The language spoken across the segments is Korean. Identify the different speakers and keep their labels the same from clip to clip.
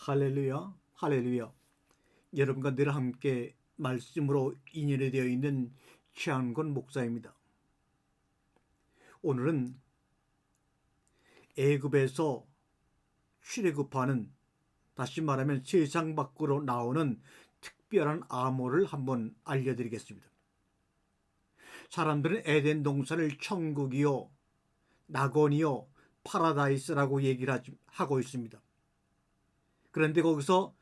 Speaker 1: 할렐루야, 할렐루야. 여러분과 늘 함께 말씀으로 인연이 되어 있는 최한권 목사입니다. 오늘은 애굽에서 출애굽하는, 다시 말하면 세상 밖으로 나오는 특별한 암호를 한번 알려드리겠습니다. 사람들은 에덴 동산을 천국이요, 낙원이요, 파라다이스라고 얘기를 하고 있습니다. 그런데 거기서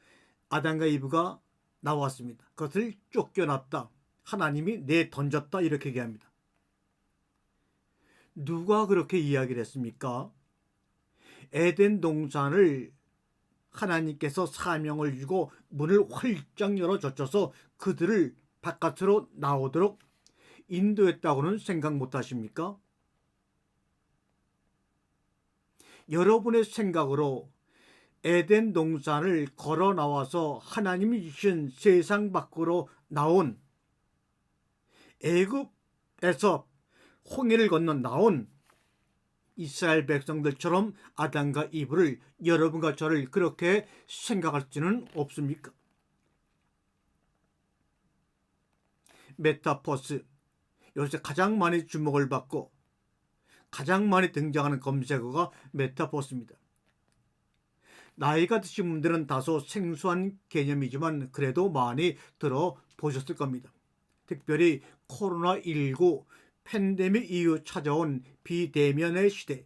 Speaker 1: 아담과 이브가 나왔습니다. 그것을 쫓겨났다, 하나님이 내던졌다, 이렇게 얘기합니다. 누가 그렇게 이야기를 했습니까? 에덴 동산을 하나님께서 사명을 주고 문을 활짝 열어젖혀서 그들을 바깥으로 나오도록 인도했다고는 생각 못하십니까? 여러분의 생각으로 에덴 동산을 걸어 나와서 하나님이 주신 세상 밖으로 나온, 애굽에서 홍해를 건너 나온 이스라엘 백성들처럼 아담과 이브를, 여러분과 저를 그렇게 생각할 수는 없습니까? 메타버스, 요새 가장 많이 주목을 받고 가장 많이 등장하는 검색어가 메타버스입니다. 나이가 드신 분들은 다소 생소한 개념이지만 그래도 많이 들어보셨을 겁니다. 특별히 코로나19 팬데믹 이후 찾아온 비대면의 시대,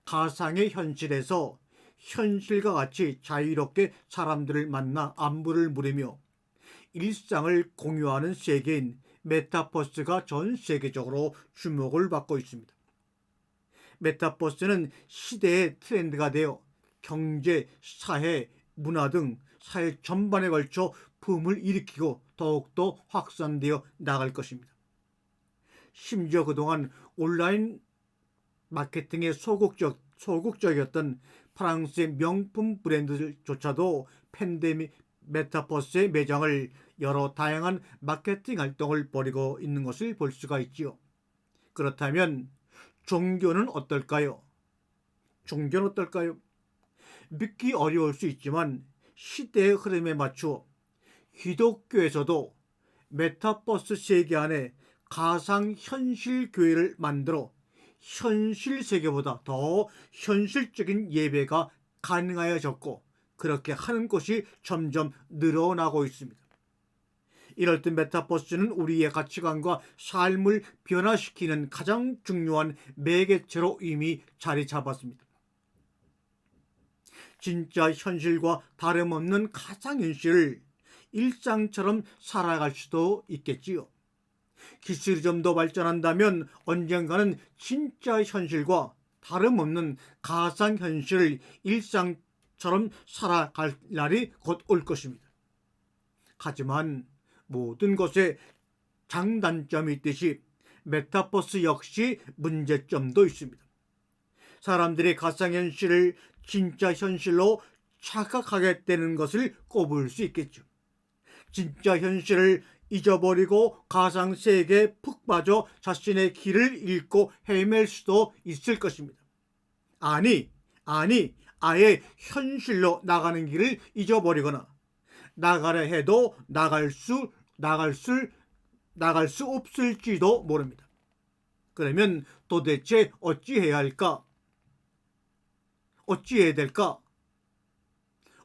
Speaker 1: 가상의 현실에서 현실과 같이 자유롭게 사람들을 만나 안부를 물으며 일상을 공유하는 세계인 메타버스가 전 세계적으로 주목을 받고 있습니다. 메타버스는 시대의 트렌드가 되어 경제, 사회, 문화 등 사회 전반에 걸쳐 붐을 일으키고 더욱더 확산되어 나갈 것입니다. 심지어 그동안 온라인 마케팅에 소극적이었던 프랑스의 명품 브랜드조차도 팬데믹 메타버스의 매장을 열어 다양한 마케팅 활동을 벌이고 있는 것을 볼 수가 있지요. 그렇다면 종교는 어떨까요? 종교는 어떨까요? 믿기 어려울 수 있지만 시대의 흐름에 맞추어 기독교에서도 메타버스 세계 안에 가상현실 교회를 만들어 현실 세계보다 더 현실적인 예배가 가능하여졌고, 그렇게 하는 곳이 점점 늘어나고 있습니다. 이럴 때 메타버스는 우리의 가치관과 삶을 변화시키는 가장 중요한 매개체로 이미 자리 잡았습니다. 진짜 현실과 다름없는 가상현실을 일상처럼 살아갈 수도 있겠지요. 기술이 좀 더 발전한다면 언젠가는 진짜 현실과 다름없는 가상현실을 일상처럼 살아갈 날이 곧 올 것입니다. 하지만 모든 것에 장단점이 있듯이 메타버스 역시 문제점도 있습니다. 사람들이 가상현실을 진짜 현실로 착각하게 되는 것을 꼽을 수 있겠죠. 진짜 현실을 잊어버리고 가상세계에 푹 빠져 자신의 길을 잃고 헤맬 수도 있을 것입니다. 아니, 아예 현실로 나가는 길을 잊어버리거나 나가려 해도 나갈 수 없을지도 모릅니다. 그러면 도대체 어찌해야 할까? 어찌해야 될까?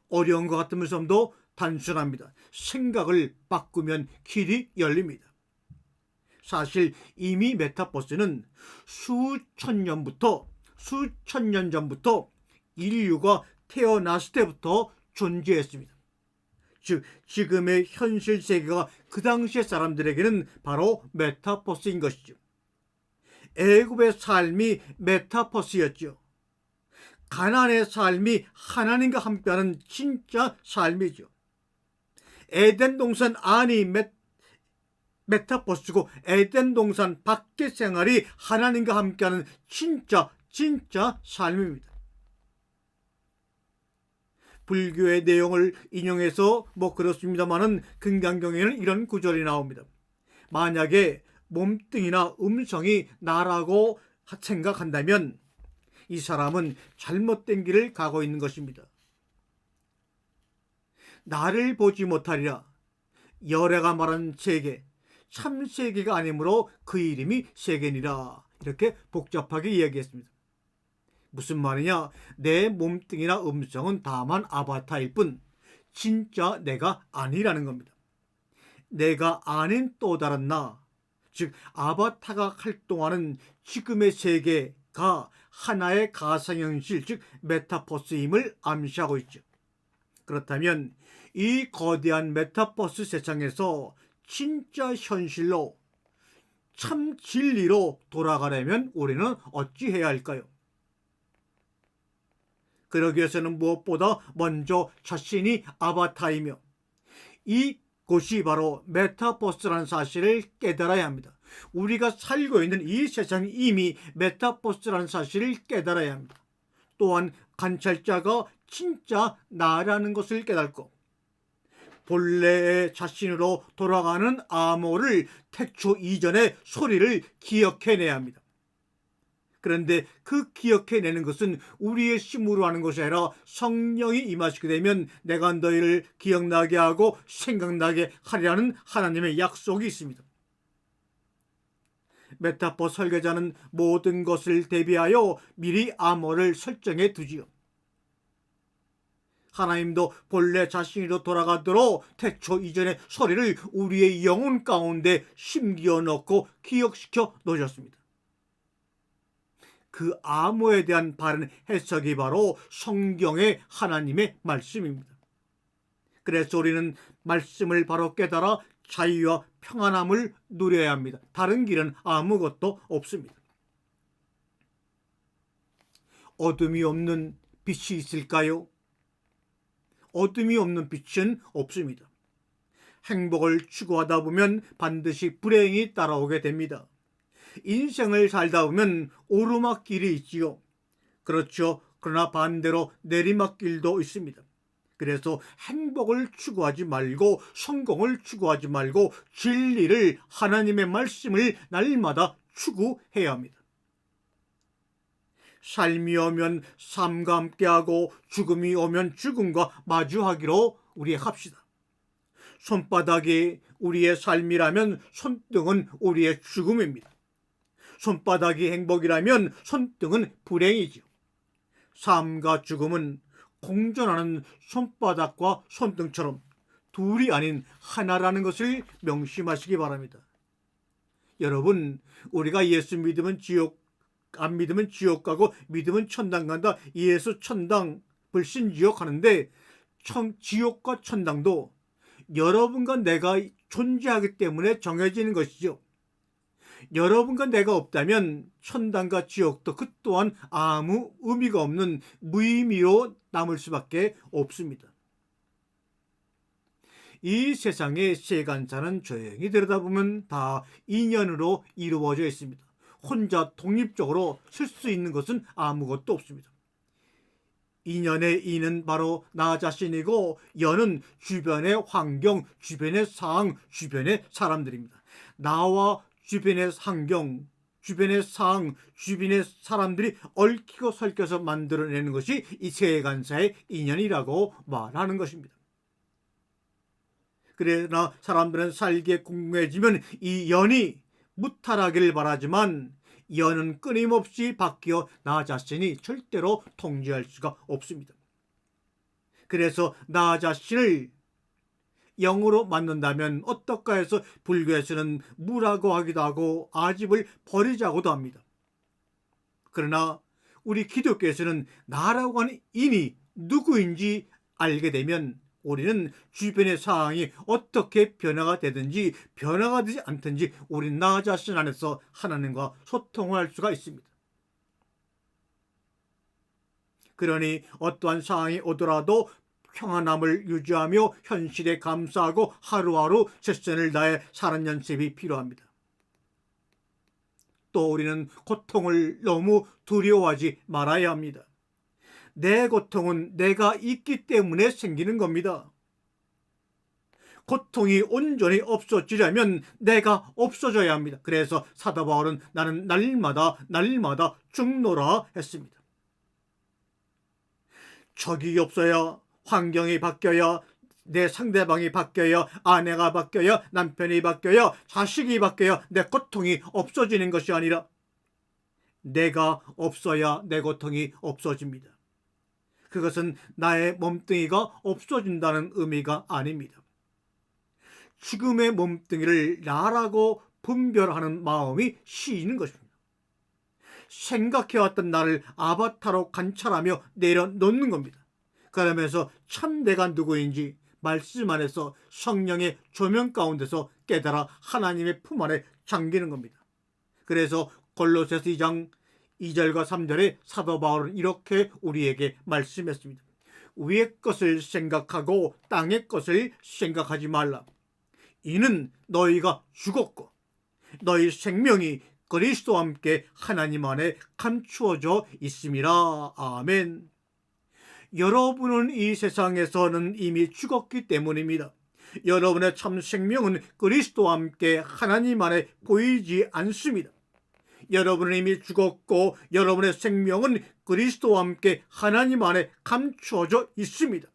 Speaker 1: 어려운 것 같으면서도 단순합니다. 생각을 바꾸면 길이 열립니다. 사실 이미 메타버스는 수천 년 전부터 인류가 태어났을 때부터 존재했습니다. 즉 지금의 현실 세계가 그 당시의 사람들에게는 바로 메타버스인 것이죠. 애굽의 삶이 메타버스였죠. 가나안의 삶이 하나님과 함께하는 진짜 삶이죠. 에덴 동산 안이 메타버스고 에덴 동산 밖의 생활이 하나님과 함께하는 진짜 삶입니다. 불교의 내용을 인용해서 그렇습니다만은 금강경에는 이런 구절이 나옵니다. 만약에 몸뚱이나 음성이 나라고 생각한다면 이 사람은 잘못된 길을 가고 있는 것입니다. 나를 보지 못하리라. 여래가 말한 세계, 참 세계가 아니므로 그 이름이 세계니라. 이렇게 복잡하게 이야기했습니다. 무슨 말이냐? 내 몸뚱이나 음성은 다만 아바타일 뿐 진짜 내가 아니라는 겁니다. 내가 아닌 또 다른 나, 즉 아바타가 활동하는 지금의 세계가 하나의 가상현실, 즉 메타버스임을 암시하고 있죠. 그렇다면 이 거대한 메타버스 세상에서 진짜 현실로, 참 진리로 돌아가려면 우리는 어찌해야 할까요? 그러기 위해서는 무엇보다 먼저 자신이 아바타이며 이곳이 바로 메타버스라는 사실을 깨달아야 합니다. 우리가 살고 있는 이 세상이 이미 메타버스라는 사실을 깨달아야 합니다. 또한 관찰자가 진짜 나라는 것을 깨닫고 본래의 자신으로 돌아가는 암호를 태초 이전의 소리를 기억해내야 합니다. 그런데 그 기억해내는 것은 우리의 힘으로 하는 것이 아니라 성령이 임하시게 되면 내가 너희를 기억나게 하고 생각나게 하리라는 하나님의 약속이 있습니다. 메타버스 설계자는 모든 것을 대비하여 미리 암호를 설정해 두지요. 하나님도 본래 자신으로 돌아가도록 태초 이전의 소리를 우리의 영혼 가운데 심기어 넣고 기억시켜 놓으셨습니다. 그 암호에 대한 바른 해석이 바로 성경의 하나님의 말씀입니다. 그래서 우리는 말씀을 바로 깨달아 자유와 평안함을 누려야 합니다. 다른 길은 아무것도 없습니다. 어둠이 없는 빛이 있을까요? 어둠이 없는 빛은 없습니다. 행복을 추구하다 보면 반드시 불행이 따라오게 됩니다. 인생을 살다 보면 오르막길이 있지요. 그렇죠. 그러나 반대로 내리막길도 있습니다. 그래서 행복을 추구하지 말고 성공을 추구하지 말고 진리를, 하나님의 말씀을 날마다 추구해야 합니다. 삶이 오면 삶과 함께하고 죽음이 오면 죽음과 마주하기로 우리 합시다. 손바닥이 우리의 삶이라면 손등은 우리의 죽음입니다. 손바닥이 행복이라면 손등은 불행이지요. 삶과 죽음은 공존하는 손바닥과 손등처럼 둘이 아닌 하나라는 것을 명심하시기 바랍니다. 여러분, 우리가 예수 믿으면 지옥, 안 믿으면 지옥 가고 믿으면 천당 간다. 예수 천당, 불신 지옥 하는데 지옥과 천당도 여러분과 내가 존재하기 때문에 정해지는 것이죠. 여러분과 내가 없다면 천당과 지옥도 그 또한 아무 의미가 없는 무의미로 남을 수밖에 없습니다. 이 세상의 세간사는 조용히 들여다보면 다 인연으로 이루어져 있습니다. 혼자 독립적으로 쓸 수 있는 것은 아무것도 없습니다. 인연의 인은 바로 나 자신이고 연은 주변의 환경, 주변의 상황, 주변의 사람들입니다. 나와 주변의 환경, 주변의 상황, 주변의 사람들이 얽히고 설켜서 만들어내는 것이 이 세간사의 인연이라고 말하는 것입니다. 그러나 사람들은 살기에 궁금해지면 이 연이 무탈하기를 바라지만 연은 끊임없이 바뀌어 나 자신이 절대로 통제할 수가 없습니다. 그래서 나 자신을 영으로 만든다면 어떨까 해서 불교에서는 무라고 하기도 하고 아집을 버리자고도 합니다. 그러나 우리 기독교에서는 나라고 하는 인이 누구인지 알게 되면 우리는 주변의 상황이 어떻게 변화가 되든지 변화가 되지 않든지 우리 나 자신 안에서 하나님과 소통을 할 수가 있습니다. 그러니 어떠한 상황이 오더라도 평안함을 유지하며 현실에 감사하고 하루하루 최선을 다해 사는 연습이 필요합니다. 또 우리는 고통을 너무 두려워하지 말아야 합니다. 내 고통은 내가 있기 때문에 생기는 겁니다. 고통이 온전히 없어지려면 내가 없어져야 합니다. 그래서 사도 바울은 나는 날마다 죽노라 했습니다. 적이 없어야, 환경이 바뀌어야, 내 상대방이 바뀌어야, 아내가 바뀌어야, 남편이 바뀌어야, 자식이 바뀌어야 내 고통이 없어지는 것이 아니라 내가 없어야 내 고통이 없어집니다. 그것은 나의 몸뚱이가 없어진다는 의미가 아닙니다. 지금의 몸뚱이를 나라고 분별하는 마음이 시이는 것입니다. 생각해왔던 나를 아바타로 관찰하며 내려놓는 겁니다. 그러면서 참 내가 누구인지 말씀 안에서 성령의 조명 가운데서 깨달아 하나님의 품 안에 잠기는 겁니다. 그래서 골로새서 2장 2절과 3절에 사도 바울은 이렇게 우리에게 말씀했습니다. 위의 것을 생각하고 땅의 것을 생각하지 말라. 이는 너희가 죽었고 너희 생명이 그리스도와 함께 하나님 안에 감추어져 있음이라. 아멘. 여러분은 이 세상에서는 이미 죽었기 때문입니다. 여러분의 참 생명은 그리스도와 함께 하나님 안에 보이지 않습니다. 여러분은 이미 죽었고 여러분의 생명은 그리스도와 함께 하나님 안에 감추어져 있습니다.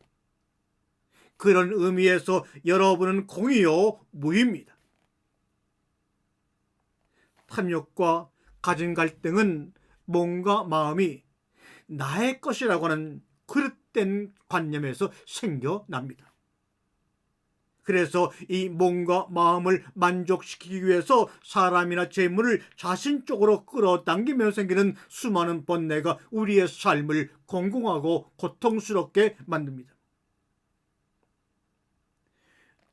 Speaker 1: 그런 의미에서 여러분은 공이요 무입니다. 탐욕과 가진 갈등은 몸과 마음이 나의 것이라고 하는 그릇된 관념에서 생겨납니다. 그래서 이 몸과 마음을 만족시키기 위해서 사람이나 재물을 자신 쪽으로 끌어당기며 생기는 수많은 번뇌가 우리의 삶을 공공하고 고통스럽게 만듭니다.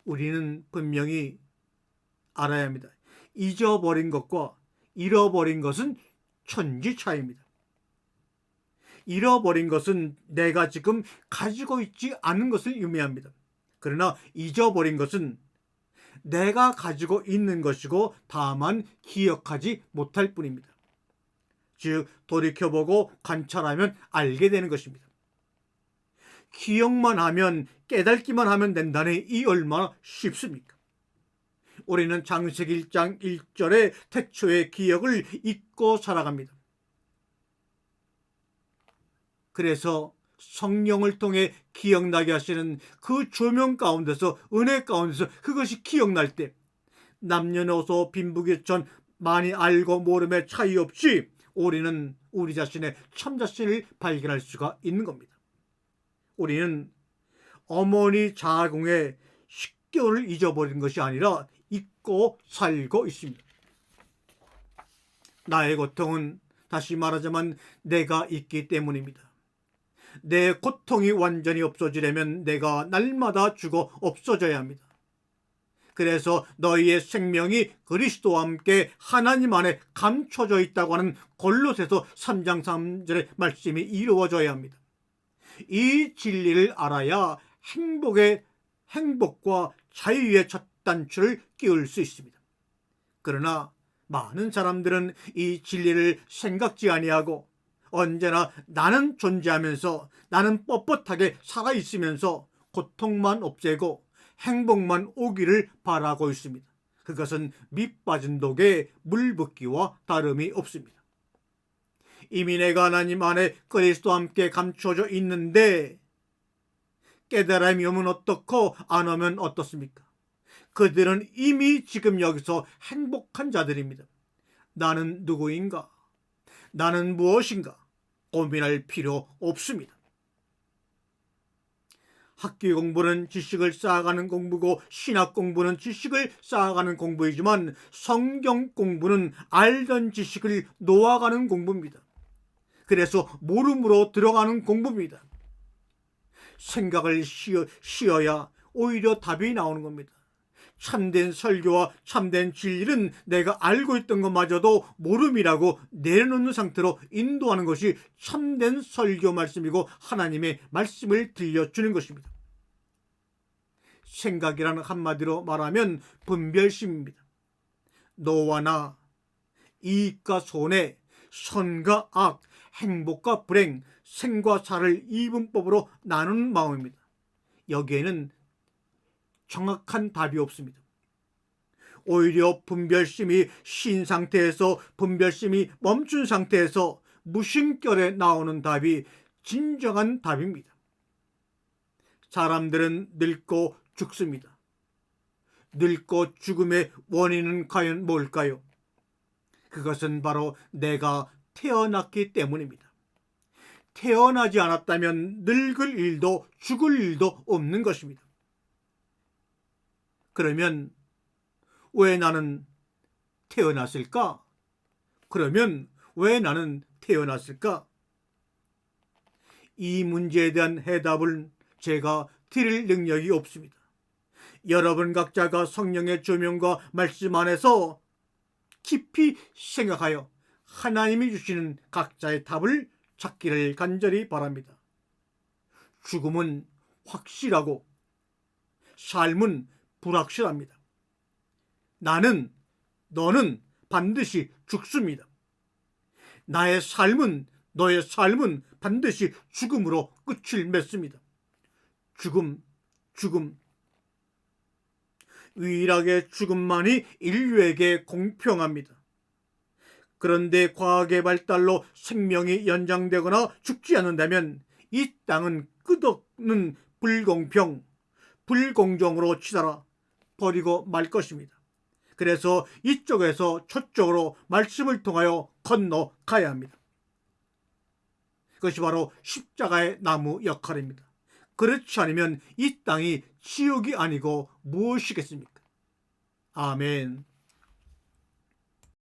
Speaker 1: 우리는 분명히 알아야 합니다. 잊어버린 것과 잃어버린 것은 천지 차이입니다. 잃어버린 것은 내가 지금 가지고 있지 않은 것을 의미합니다. 그러나 잊어버린 것은 내가 가지고 있는 것이고 다만 기억하지 못할 뿐입니다. 즉 돌이켜보고 관찰하면 알게 되는 것입니다. 기억만 하면, 깨닫기만 하면 된다니 이 얼마나 쉽습니까? 우리는 창세기 1장 1절의 태초의 기억을 잊고 살아갑니다. 그래서 성령을 통해 기억나게 하시는 그 조명 가운데서, 은혜 가운데서 그것이 기억날 때 남녀노소 빈부귀천 많이 알고 모름의 차이 없이 우리는 우리 자신의 참 자신을 발견할 수가 있는 겁니다. 우리는 어머니 자궁에 10개월을 잊어버린 것이 아니라 잊고 살고 있습니다. 나의 고통은 다시 말하자면 내가 있기 때문입니다. 내 고통이 완전히 없어지려면 내가 날마다 죽어 없어져야 합니다. 그래서 너희의 생명이 그리스도와 함께 하나님 안에 감춰져 있다고 하는 골로새서 3장 3절의 말씀이 이루어져야 합니다. 이 진리를 알아야 행복과 자유의 첫 단추를 끼울 수 있습니다. 그러나 많은 사람들은 이 진리를 생각지 아니하고 언제나 나는 존재하면서, 나는 뻣뻣하게 살아있으면서 고통만 없애고 행복만 오기를 바라고 있습니다. 그것은 밑 빠진 독에 물 붓기와 다름이 없습니다. 이미 내가 하나님 안에 그리스도와 함께 감춰져 있는데 깨달음이 오면 어떻고 안 오면 어떻습니까? 그들은 이미 지금 여기서 행복한 자들입니다. 나는 누구인가? 나는 무엇인가? 고민할 필요 없습니다. 학교 공부는 지식을 쌓아가는 공부고 신학 공부는 지식을 쌓아가는 공부이지만 성경 공부는 알던 지식을 놓아가는 공부입니다. 그래서 모름으로 들어가는 공부입니다. 생각을 쉬어야 오히려 답이 나오는 겁니다. 참된 설교와 참된 진리는 내가 알고 있던 것마저도 모름이라고 내려놓는 상태로 인도하는 것이 참된 설교 말씀이고 하나님의 말씀을 들려주는 것입니다. 생각이라는 한마디로 말하면 분별심입니다. 너와 나, 이익과 손해, 선과 악, 행복과 불행, 생과 사를 이분법으로 나누는 마음입니다. 여기에는 정확한 답이 없습니다. 오히려 분별심이 쉰 상태에서, 분별심이 멈춘 상태에서 무심결에 나오는 답이 진정한 답입니다. 사람들은 늙고 죽습니다. 늙고 죽음의 원인은 과연 뭘까요? 그것은 바로 내가 태어났기 때문입니다. 태어나지 않았다면 늙을 일도 죽을 일도 없는 것입니다. 그러면 왜 나는 태어났을까? 그러면 왜 나는 태어났을까? 이 문제에 대한 해답을 제가 드릴 능력이 없습니다. 여러분 각자가 성령의 조명과 말씀 안에서 깊이 생각하여 하나님이 주시는 각자의 답을 찾기를 간절히 바랍니다. 죽음은 확실하고 삶은 불확실합니다. 나는, 너는 반드시 죽습니다. 나의 삶은, 너의 삶은 반드시 죽음으로 끝을 맺습니다. 죽음. 유일하게 죽음만이 인류에게 공평합니다. 그런데 과학의 발달로 생명이 연장되거나 죽지 않는다면 이 땅은 끝없는 불공정으로 치달아 버리고 말 것입니다. 그래서 이쪽에서 저쪽으로 말씀을 통하여 건너가야 합니다. 그것이 바로 십자가의 나무 역할입니다. 그렇지 않으면 이 땅이 지옥이 아니고 무엇이겠습니까? 아멘.